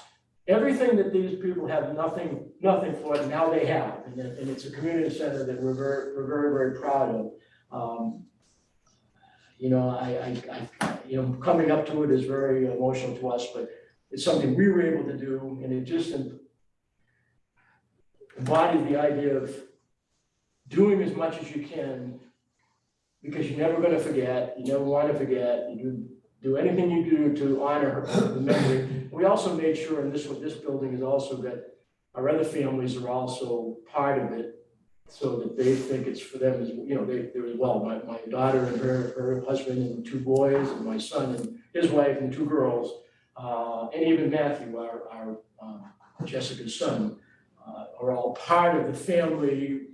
Everything that these people have nothing for it, now they have, and it's a community center that we're very proud of. Coming up to it is very emotional to us, but it's something we were able to do, and it just embodies the idea of doing as much as you can, because you're never going to forget, you never want to forget, you do anything you do to honor the memory. We also made sure, and this building is also that our other families are also part of it, so that they think it's for them as they're as well. My daughter and her husband and 2 boys, and my son and his wife and 2 girls, and even Matthew, our Jessica's son, are all part of the family,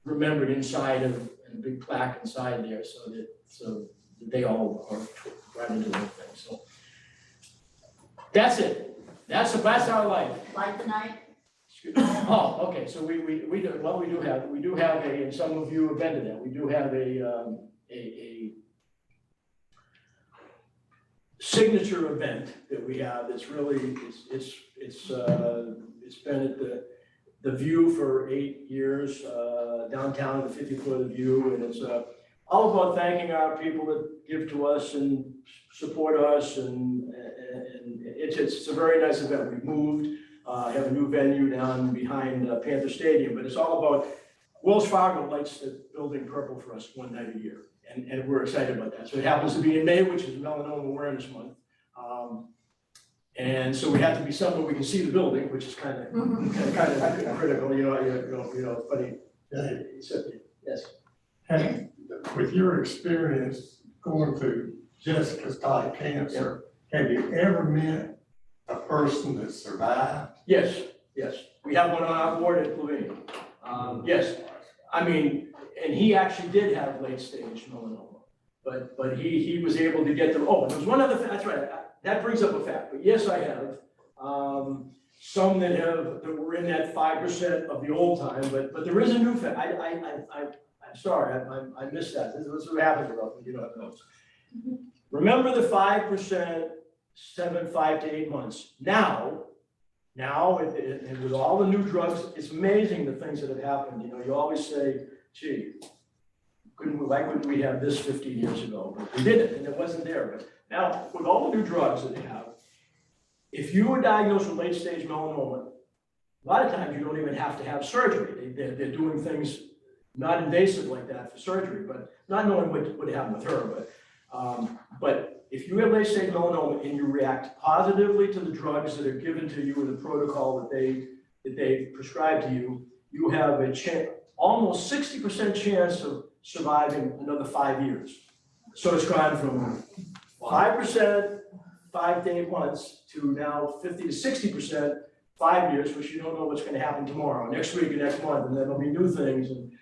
remembered inside of a big plaque inside there, so that they all are right into the whole thing. So that's it. That's our life. Light the night? Oh, okay, so we do have a, and some of you have been to that, we do have a signature event that we have that's really, it's been at the View for 8 years, downtown at the 50th floor of the View, and it's all about thanking our people that give to us and support us, and it's a very nice event. We moved, have a new venue down behind Panther Stadium, but it's all about, Wells Fargo lights the building purple for us one night a year, and we're excited about that. So it happens to be in May, which is Melanoma Awareness Month. And so we have to be somewhere we can see the building, which is kind of critical, funny. Yes. And with your experience going through Jessica's type cancer, have you ever met a person that survived? Yes. We have one on our board at Slovenia. Yes. And he actually did have late stage melanoma, but he was able to get them. Oh, and there's one other thing, that's right. That brings up a fact, but yes, I have. Some that were in that 5% of the old time, but there is a new fact. I'm sorry, I missed that. This is what happens about when you don't have notes. Remember the 5%, 5 to 8 months. Now, and with all the new drugs, it's amazing the things that have happened. You always say, gee, why couldn't we have this 15 years ago? But we didn't, and it wasn't there. But now, with all the new drugs that they have, if you were diagnosed with late stage melanoma, a lot of times you don't even have to have surgery. They're doing things not invasive like that for surgery, but not knowing what would happen with her. But if you have late stage melanoma and you react positively to the drugs that are given to you in the protocol that they prescribe to you, you have a almost 60% chance of surviving another 5 years. So it's gone from 5%, 5 to 8 months, to now 50 to 60%, 5 years, which you don't know what's going to happen tomorrow, next week, or next month, and then there'll be new things. And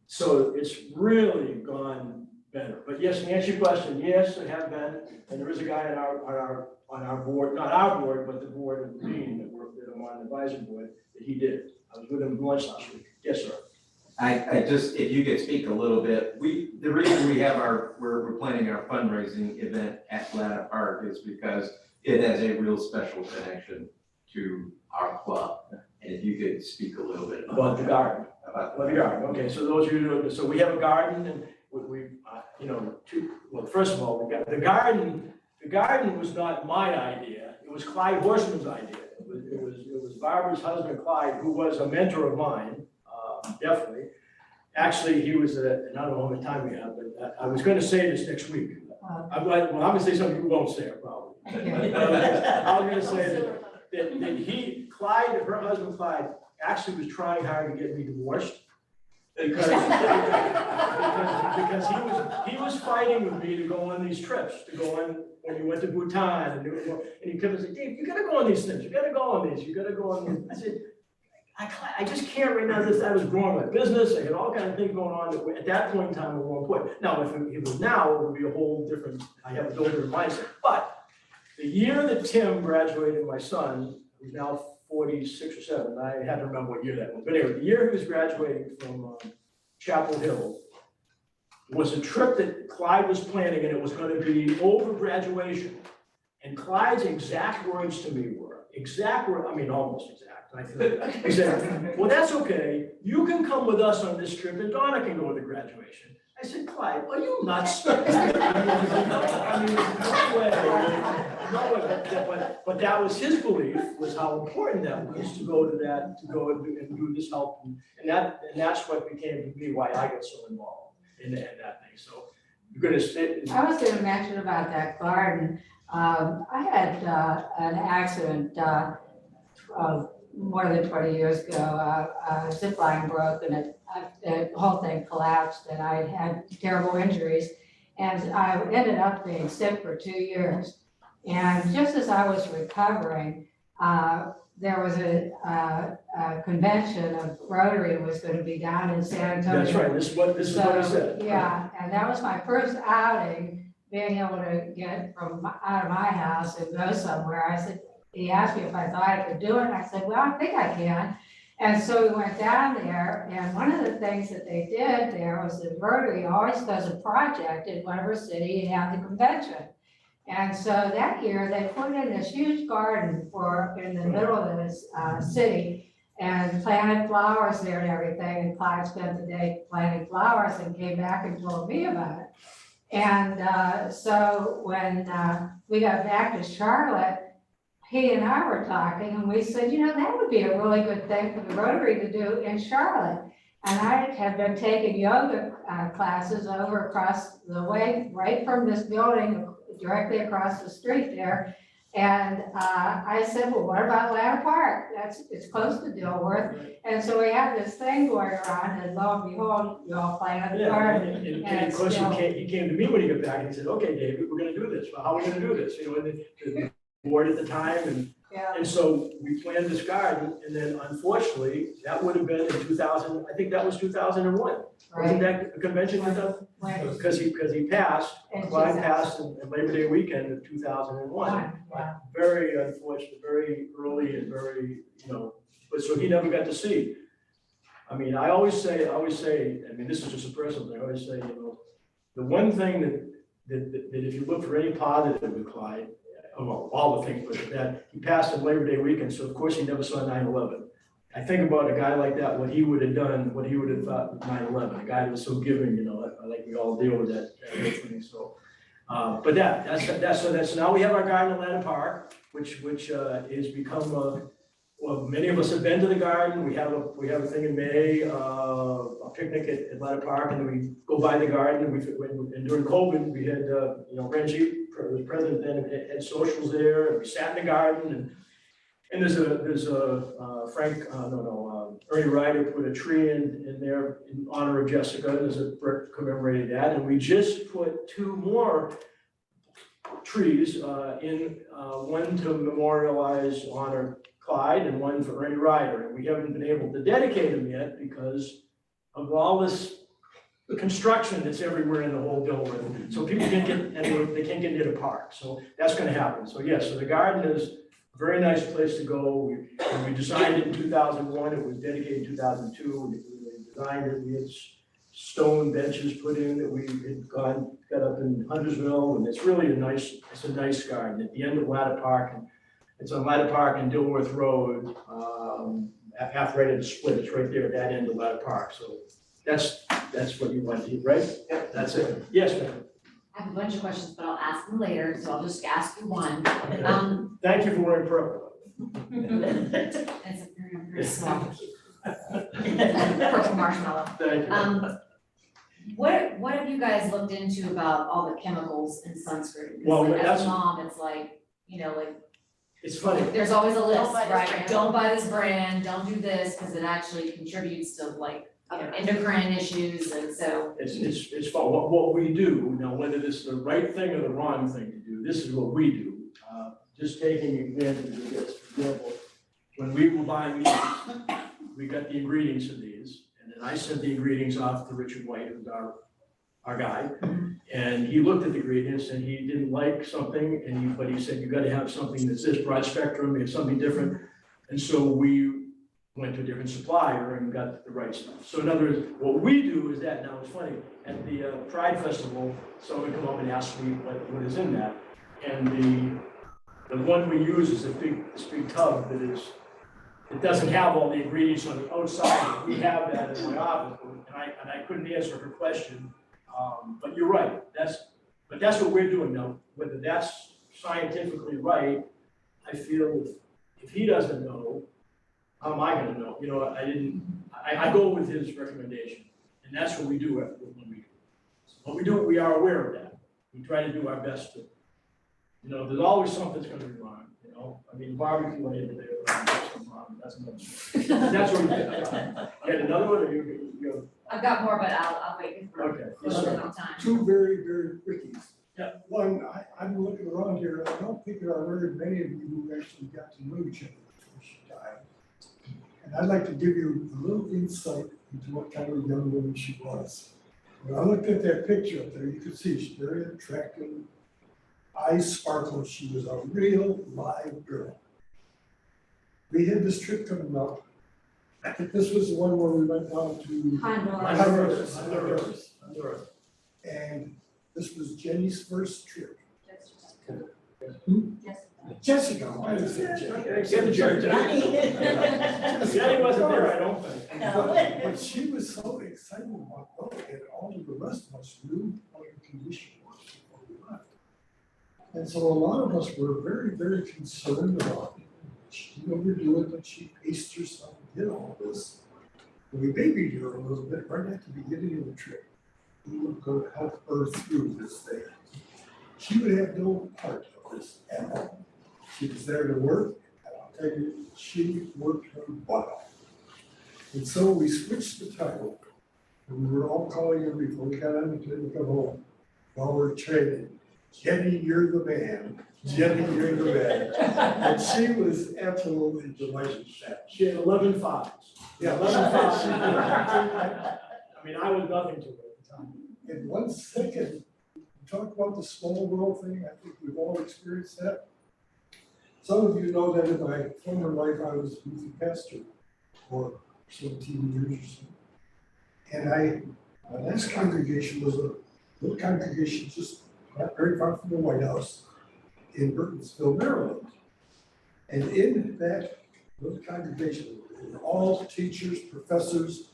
so it's really gone better. But yes, to answer your question, yes, I have been, and there is a guy on on our board, not our board, but the board of the dean that I'm on the advisory board, that he did. I was with him at lunch last week. Yes, sir. I just, if you could speak a little bit, the reason we have we're planning our fundraising event at Latta Park is because it has a real special connection to our club. And if you could speak a little bit About the garden. About Well, the garden, okay, so those of you who, so we have a garden and we well, first of all, we got, the garden was not my idea, it was Clyde Horseman's idea. It was Barbara's husband, Clyde, who was a mentor of mine, definitely. Actually, he was and I don't know how much time we have, but I was gonna say this next week. I'm gonna say something you won't say, probably. I was gonna say that Clyde, her husband Clyde, actually was trying hard to get me divorced. Because he was fighting with me to go on these trips, to go on, when we went to Bhutan, and he kept saying, Dave, you gotta go on these things, you gotta go on these, you gotta go on these. I said, I just can't right now, I was growing my business, I had all kinds of things going on that at that point in time were more important. Now, if it was now, it would be a whole different, I have a whole different mindset. But the year that Tim graduated, my son, who's now 46 or 7, I had to remember what year that was. But anyway, the year he was graduating from Chapel Hill was a trip that Clyde was planning, and it was going to be over graduation. And Clyde's exact words to me were, almost exact. He said, well, that's okay. You can come with us on this trip, and Donna can go to graduation. I said, Clyde, are you nuts? No way. But that was his belief, was how important that was to go to that, to go and do this help. And that's what became to me why I got so involved in that thing. So you're gonna sit. I was gonna mention about that garden. I had an accident more than 20 years ago. A zip line broke and the whole thing collapsed, and I had terrible injuries. And I ended up being sick for 2 years. And just as I was recovering, there was a convention of Rotary was going to be down in San Antonio. That's right, this is what he said. Yeah, and that was my first outing, being able to get out of my house and go somewhere. I said, he asked me if I thought I could do it. I said, well, I think I can. And so we went down there, and one of the things that they did there was that Rotary always does a project in whatever city and have the convention. And so that year, they put in this huge garden in the middle of this city and planted flowers there and everything. And Clyde spent the day planting flowers and came back and told me about it. And so when we got back to Charlotte, he and I were talking, and we said, that would be a really good thing for the Rotary to do in Charlotte. And I had been taking yoga classes over across the way, right from this building, directly across the street there. And I said, well, what about Latta Park? It's close to Dilworth. And so we had this thing going around, and lo and behold, you all planted the garden. And of course, he came to me when he got back, and he said, okay, David, we're gonna do this. Well, how are we gonna do this? The board at the time, and so we planned this garden, and then unfortunately, that would have been in 2000, I think that was 2001. Wasn't that the convention? Because he passed, Clyde passed in Labor Day weekend of 2001. Very unfortunate, very early and very, but so he never got to see. I always say, this is just a personal thing, I always say, the one thing that if you look for any positive with Clyde, well, all the things, but that he passed on Labor Day weekend, so of course he never saw 9/11. I think about a guy like that, what he would have done, what he would have thought of 9/11, a guy that was so giving, like we all deal with that thing. So, but that's now we have our garden at Latta Park, which has become well, many of us have been to the garden. We have a thing in May, a picnic at Latta Park, and then we go by the garden. And during COVID, we had Renji was president then, had socials there, and we sat in the garden. And there's a Ernie Ryder put a tree in there in honor of Jessica. There's a brick commemorating that, and we just put 2 more trees in, one to memorialize honor Clyde and one for Ernie Ryder. And we haven't been able to dedicate them yet because of all this the construction that's everywhere in the whole Dilworth. So people can't get anywhere, they can't get near the park, so that's gonna happen. So yes, so the garden is a very nice place to go. When we designed it in 2001, it was dedicated in 2002. We designed it, we had stone benches put in that we had got up in Huntersville, and it's really it's a nice garden at the end of Ladder Park. And it's on Ladder Park and Dilworth Road, half right at the split, it's right there at that end of Ladder Park, so that's what you want to do, right? Yeah, that's it. Yes, ma'am. I have a bunch of questions, but I'll ask them later, so I'll just ask you one. Thank you for wearing purple. It's a very small. Purple marshmallow. Thank you. What have you guys looked into about all the chemicals in sunscreen? 'Cause Well, like, as that's- a mom, it's like, like, It's funny. there's always a list, buy this right? brand. Don't buy this brand, don't do this, because it actually contributes to like, endocrine issues, and so. It's fun. What we do, now whether this is the right thing or the wrong thing to do, this is what we do. Just taking advantage of this, for example, when we were buying these, we got the ingredients of these, and then I sent the ingredients off to Richard White, who's our guy. And he looked at the ingredients and he didn't like something, but he said, you gotta have something that's this broad spectrum, it's something different. And so we went to a different supplier and got the right stuff. So in other words, what we do is that, now it's funny, at the Pride Festival, someone come up and asked me what is in that. And the one we use is this big tub that it doesn't have all the ingredients on the outside. We have that in my office, and I couldn't answer her question. But you're right, that's what we're doing now. Whether that's scientifically right, I feel if he doesn't know, how am I gonna know? I go with his recommendation, and that's what we do when we do. What we do, we are aware of that. We try to do our best to, there's always something that's gonna be wrong, I mean, barbecue on today, that's another story. That's what we did. You had another one, or you I've got more, but I'll wait for okay. a little bit of time. Two very, very quickies. Yeah. One, I'm looking around here, and I don't think there are very many of you who actually got to know each other the first time. And I'd like to give you a little insight into what kind of young woman she was. When I looked at that picture up there, you could see she's very attractive, eyes sparkle, she was a real live girl. We had this trip coming up. I think this was the one where we went down to Honduras. Honduras. And this was Jenny's first trip. Yes. Jessica, why is it Jenny? Jenny wasn't there, I don't think. No. But she was so excited about going, and all of the rest of us knew what her condition was before we left. And so a lot of us were very, very concerned about it. She overdo it, but she paced herself and did all this. And we babied her a little bit right at the beginning of the trip. We were going to help her through this thing. She would have no part of this at all. She was there to work, and I'll tell you, she worked her butt off. And so we switched the title, and we were all calling her before we got on the plane to come home. While we're training, Jenny, you're the man. Jenny, you're the man. And she was absolutely delighted with that. She had 11 fives. Yeah, 11 fives. I mean, I was nothing to her at the time. In 1 second, talk about the small world thing, I think we've all experienced that. Some of you know that in my former life, I was a youth pastor for 17 years or so. And my last congregation was a little congregation just not very far from the White House in Burtonsville, Maryland. And in that little congregation, we were all teachers, professors.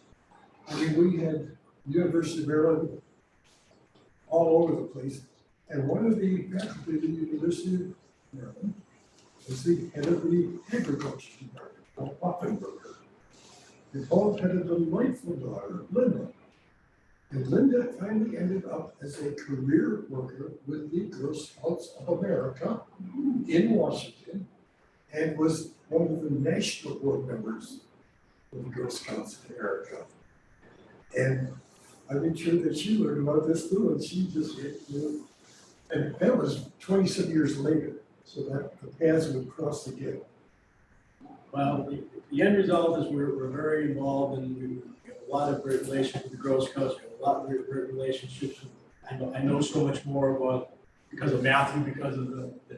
I mean, we had University of Maryland all over the place. And one of the faculty of the University of Maryland was the head of the agriculture department, Paul Poffenberger. And Paul had a delightful daughter, Linda. And Linda finally ended up as a career worker with the Girl Scouts of America in Washington and was one of the national board members of the Girl Scouts of America. And I made sure that she learned about this too, and she just, and that was 27 years later, so that the paths would cross again. Well, the end result is we're very involved and we have a lot of great relations with the Girl Scouts. We have a lot of great relationships. I know so much more about, because of Matthew, because of I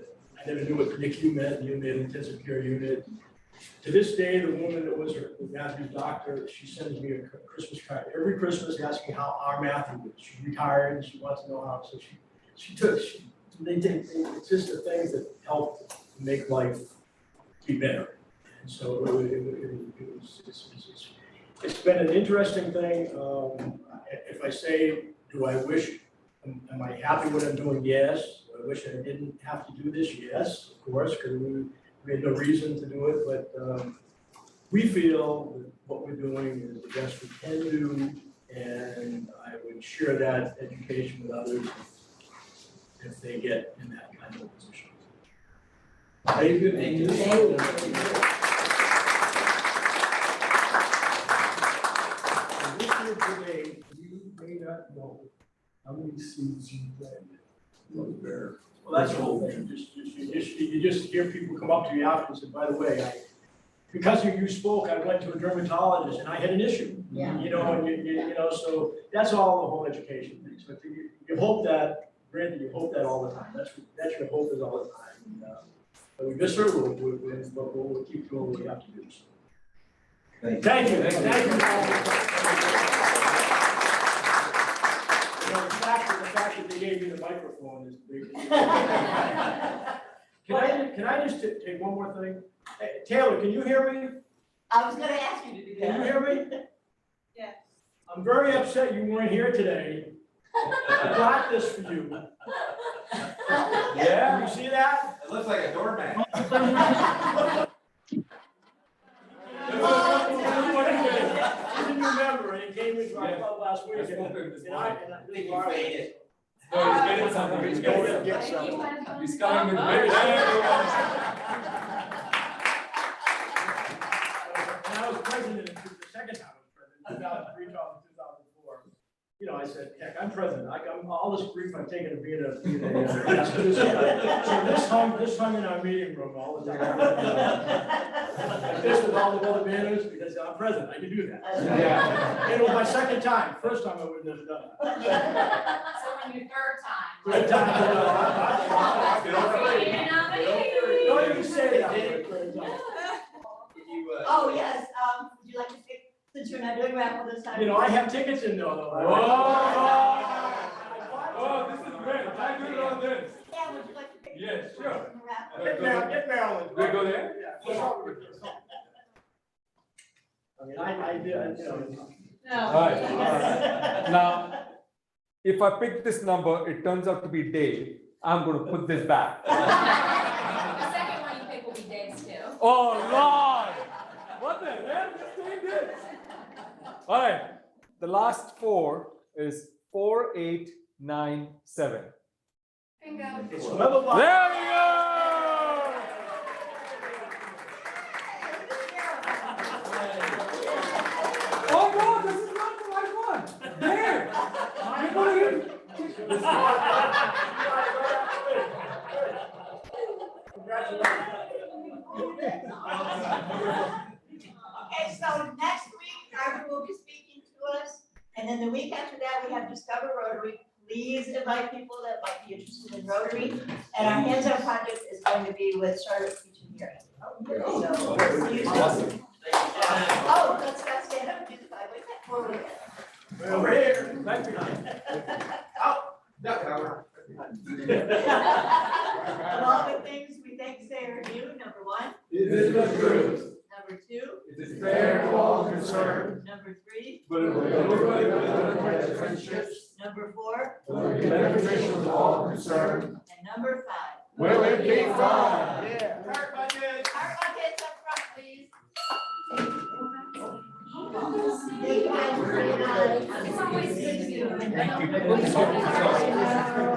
never knew what NICU meant, intensive care unit. To this day, the woman that was Matthew's doctor, she sends me a Christmas card every Christmas asking how our Matthew is. She's retired and she wants to know how, so it's just the things that help make life be better. And so it's been an interesting thing. If I say, do I wish, am I happy with what I'm doing? Yes. Do I wish I didn't have to do this? Yes, of course, because we had no reason to do it, but we feel that what we're doing is the best we can do, and I would share that education with others if they get in that kind of position. Thank you. Thank you. And this year today, you may not know how many seeds you planted. There. Well, that's cool. You just hear people come up to you afterwards and say, by the way, because you spoke, I went to a dermatologist and I had an issue. Yeah. You know, and you know, so that's all the whole education thing. So you hope that, granted, you hope that all the time. That's your hope is all the time. And, but we miss her, we'll keep doing what we have to do. So. Thank you. Thank you. You know, the fact that they gave me the microphone is big. Can I just take one more thing? Hey, Taylor, can you hear me? I was gonna ask you to do that. Can you hear me? Yes. I'm very upset you weren't here today. I got this for you. Yeah. Can you see that? It looks like a doormat. I didn't remember, and it came into my club last week. I spoke to him this morning. I think you faded. No, he's getting something. He's getting Get something. something. He's coming with very. And I was president the second time I was president, 2003, 2004. You know, I said, heck, I'm president. I'm all this grief I'm taking of being a so this hung in our meeting room all the time. Like this with all the other banners, because I'm president, I can do that. Yeah. And it was my second time. First time I would have done it. So when your third time. Third time. Don't even say that. Third time. Oh, yes, would you like to pick, since you're not doing raffle this time? You know, I have tickets in there though. Oh, this is great. I do it on this. Yeah, would you like to pick? Yes, sure. From the raffle? Get Maryland. We go there? Yeah. I mean, I did, you know. All right. Now, if I pick this number, it turns out to be Dave, I'm going to put this back. The second one you pick will be Dave's too. Oh, Lord! What the hell? Just doing this. All right. The last four is 4897. Bingo. It's level line. There we go! Oh, no, this is not the right one. There. You're going to Okay, so next week, Carter will be speaking to us, and then the week after that, we have Discover Rotary. Please invite people that might be interested in Rotary, and our hands-on project is going to be with Charlotte Teaching Hearing. So, we'll see you soon. Oh, let's not stand up, do the five, wait, forward. Over here. Back behind. Duck hour. Of all the things we thank Sarah do, number one. It is the truth. Number two. It is Fair to all concerned. Number three. But it will Everybody with friendships. Number four. Will be beneficial to all concerned. And number five. Will it be fun? Yeah. Heart budget. Our buckets up front, please. Thank you guys for your time. It's always good to be. Thank you.